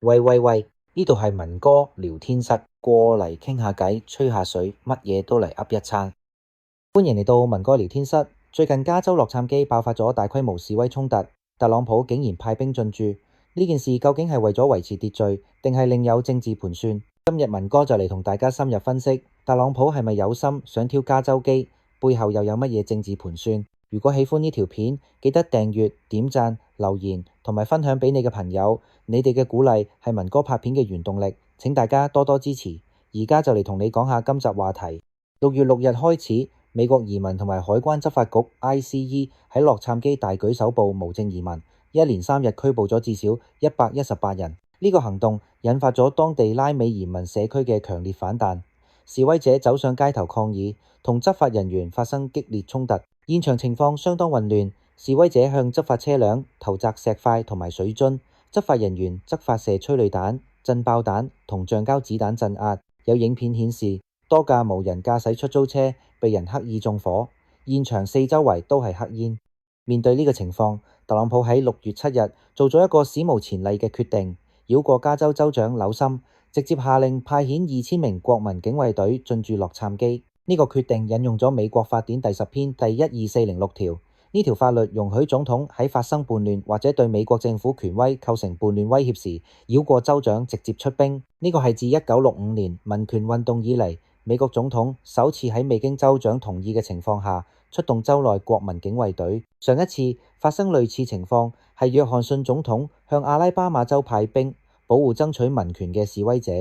喂喂喂，呢度係文哥聊天室，過嚟傾下偈，吹下水，乜嘢都嚟噏一餐。歡迎嚟到文哥聊天室。最近加州洛杉磯爆發咗大規模示威衝突，特朗普竟然派兵進駐。呢件事究竟係為咗維持秩序，定係另有政治盤算？今日文哥就嚟同大家深入分析，特朗普係咪有心想挑加州機，背後又有乜嘢政治盤算？如果喜歡呢條片，記得訂閱、點讚、留言同埋分享俾你嘅朋友。你哋嘅鼓勵係文哥拍片嘅原動力，請大家多多支持。而家就嚟同你講下今集話題。6月6日開始，美國移民同埋海關執法局 ICE 喺洛杉磯大舉搜捕無證移民，一連3日拘捕咗至少118人。呢個行動引發咗當地拉美移民社區嘅強烈反彈，示威者走上街頭抗議，同執法人員發生激烈衝突。現場情況相當混亂，示威者向執法車輛投擲石塊同埋水樽，執法人員則發射催淚彈、震爆彈同橡膠子彈鎮壓。有影片顯示，多架無人駕駛出租車被人刻意縱火，現場四周圍都係黑煙。面對呢個情況，特朗普喺6月7日做咗一個史無前例嘅決定，繞過加州州長紐森，直接下令派遣2000名國民警衛隊進駐洛杉磯。呢個決定引用咗美國法典第10篇第12406條。呢條法律容許總統喺發生叛亂或者對美國政府權威構成叛亂威脅時，繞過州長直接出兵。呢個係自1965年民權運動以嚟，美國總統首次喺未經州長同意嘅情況下出動州內國民警衛隊。上一次發生類似情況係約翰遜總統向阿拉巴馬州派兵保護爭取民權嘅示威者。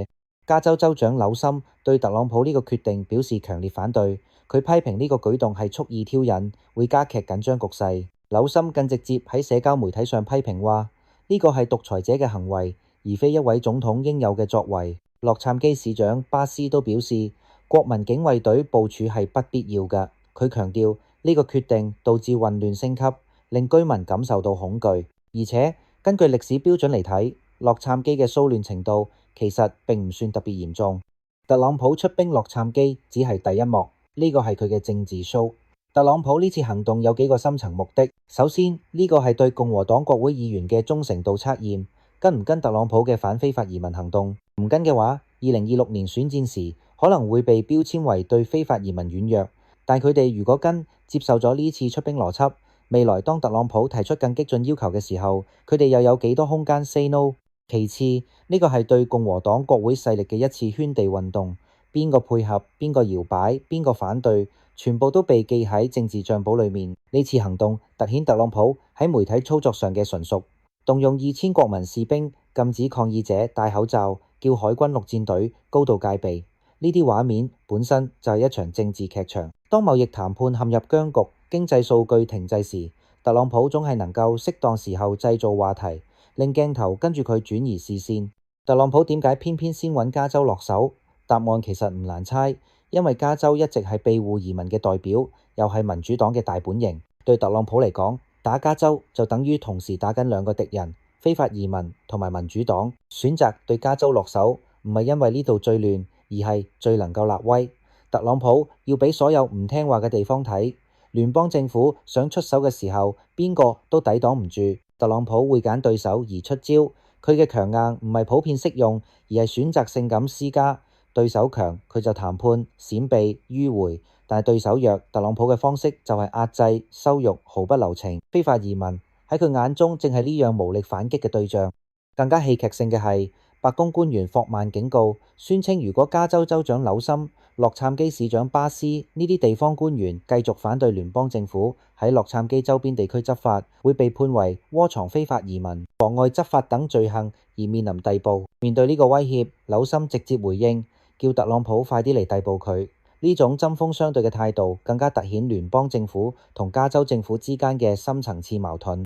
加州州長紐森對特朗普呢個決定表示強烈反對，佢批評呢個舉動係蓄意挑釁，會加劇緊張局勢。紐森更直接喺社交媒體上批評話，呢個係獨裁者嘅行為，而非一位總統應有嘅作為。洛杉磯市長巴斯都表示，國民警衛隊部署係不必要嘅。佢強調呢個決定導致混亂升級，令居民感受到恐懼，而且根據歷史標準嚟睇，洛杉磯嘅騷亂程度其實並唔算特別嚴重。特朗普出兵洛杉磯只係第一幕，呢個係佢嘅政治 show。特朗普呢次行動有幾個深層目的。首先，呢個係對共和黨國會議員嘅忠誠度測驗，跟唔跟特朗普嘅反非法移民行動？唔跟嘅話，2026年選戰時可能會被標籤為對非法移民軟弱。但佢哋如果接受咗呢次出兵邏輯，未來當特朗普提出更激進要求嘅時候，佢哋又有幾多空間 say no？其次，呢個係對共和黨國會勢力嘅一次圈地運動，邊個配合，邊個搖擺，邊個反對，全部都被記喺政治賬簿裏面。呢次行動凸顯特朗普喺媒體操作上嘅純熟，動用2000國民士兵禁止抗議者戴口罩，叫海軍陸戰隊高度戒備。呢啲畫面本身就係一場政治劇場。當貿易談判陷入僵局，經濟數據停滯時，特朗普總係能夠適當時候製造話題，令鏡頭跟住佢轉移視線。特朗普點解偏偏先揾加州落手？答案其實唔難猜，因為加州一直係庇護移民嘅代表，又係民主黨嘅大本營。對特朗普嚟講，打加州就等於同時打緊兩個敵人，非法移民同埋民主黨。選擇對加州落手，唔係因為呢度最亂，而係最能夠立威。特朗普要俾所有唔聽話嘅地方睇，聯邦政府想出手嘅時候，邊個都抵擋唔住。特朗普會揀對手而出招，佢嘅強硬唔係普遍適用，而係選擇性咁施加。對手強，佢就談判、閃避、迂迴；但係對手弱，特朗普嘅方式就係壓制、羞辱，毫不留情。非法移民喺佢眼中正係呢樣無力反擊嘅對象。更加戲劇性嘅係，白宮官員霍曼警告，宣稱如果加州州長紐森、洛杉磯市長巴斯呢啲地方官員繼續反對聯邦政府喺洛杉磯周邊地區執法，會被判為窩藏非法移民、妨礙執法等罪行而面臨逮捕。面對呢個威脅，紐森直接回應，叫特朗普快啲嚟逮捕佢。呢種針鋒相對嘅態度，更加凸顯聯邦政府同加州政府之間嘅深層次矛盾。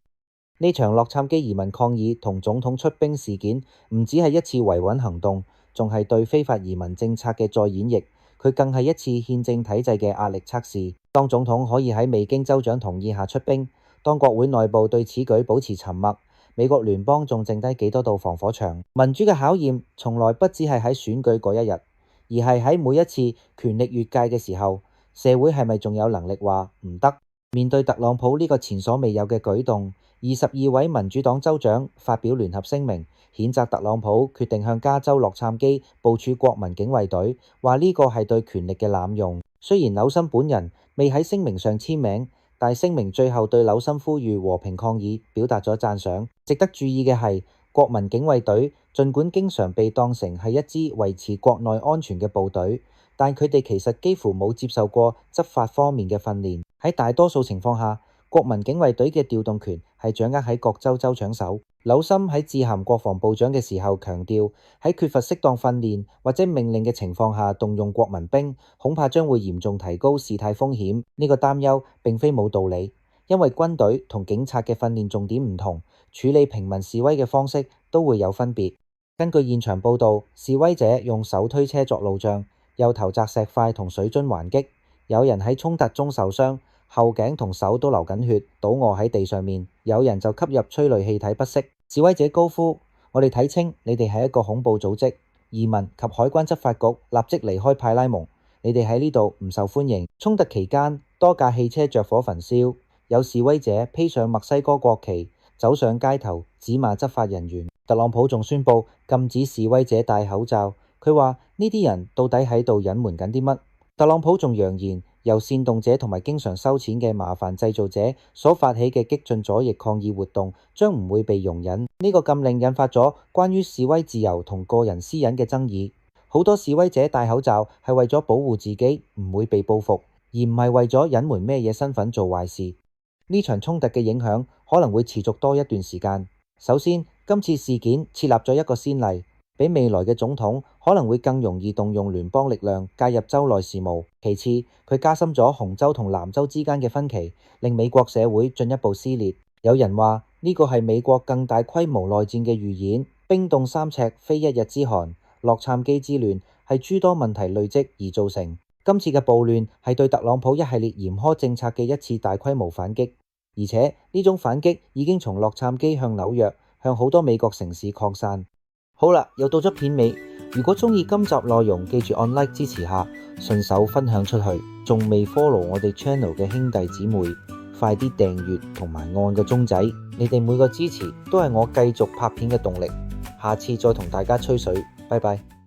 呢場洛杉磯移民抗議同總統出兵事件，唔只係一次維穩行動，仲係對非法移民政策嘅再演繹。佢更係一次憲政體制嘅壓力測試。當總統可以喺未經州長同意下出兵，當國會內部對此舉保持沉默，美國聯邦仲剩低幾多道防火牆？民主嘅考驗從來不只係喺選舉嗰一日，而係喺每一次權力越界嘅時候，社會係咪仲有能力話唔得？面對特朗普呢個前所未有嘅舉動， 22位民主黨州長發表聯合聲明，譴責特朗普決定向加州洛杉磯部署國民警衛隊，話呢個係對權力嘅濫用。雖然紐森本人未喺聲明上簽名，但聲明最後對紐森呼籲和平抗議表達咗讚賞。值得注意嘅係，國民警衛隊儘管經常被當成係一支維持國內安全嘅部隊，但佢哋其實幾乎冇接受過執法方面嘅訓練。喺大多數情況下，國民警衛隊嘅調動權係掌握喺各州州長手。紐森喺致函國防部長嘅時候強調，喺缺乏適當訓練或者命令嘅情況下動用國民兵，恐怕將會嚴重提高事態風險。呢個擔憂並非冇道理，因為軍隊同警察嘅訓練重點唔同，處理平民示威嘅方式都會有分別。根據現場報導，示威者用手推車作路障，又投擲石塊同水樽還擊，有人喺衝突中受傷，後頸同手都流緊血，倒卧喺地上面，有人就吸入催淚氣體不適。示威者高呼：我哋睇清，你哋係一個恐怖組織，移民及海關執法局立即離開派拉蒙，你哋喺呢度唔受歡迎。衝突期間，多架汽車着火焚燒，有示威者披上墨西哥國旗，走上街頭指罵執法人員。特朗普仲宣布禁止示威者戴口罩，佢話呢啲人到底喺度隱瞞緊啲乜？特朗普仲揚言，由煽動者同埋經常收錢嘅麻煩製造者所發起嘅激進左翼抗議活動將唔會被容忍。呢個禁令引發咗關於示威自由同個人私隱嘅爭議。好多示威者戴口罩係為咗保護自己唔會被報復，而唔係為咗隱瞞咩嘢身份做壞事。呢場衝突嘅影響可能會持續多一段時間。首先，今次事件設立咗一個先例，俾未來嘅總統可能會更容易動用聯邦力量介入州內事務。其次，佢加深咗紅州同藍州之間嘅分歧，令美國社會進一步撕裂。有人話呢個係美國更大規模內戰嘅預演。冰凍三尺非一日之寒，洛杉磯之亂係諸多問題累積而造成。今次嘅暴亂係對特朗普一系列嚴苛政策嘅一次大規模反擊，而且呢種反擊已經從洛杉磯向紐約，向好多美國城市擴散。好啦，又到咗片尾。如果鍾意今集內容，記住按 like 支持下，順手分享出去。仲未 follow 我哋 channel 嘅兄弟姊妹，快啲訂閱同埋按個鐘仔。你哋每個支持都係我繼續拍片嘅動力。下次再同大家吹水，拜拜。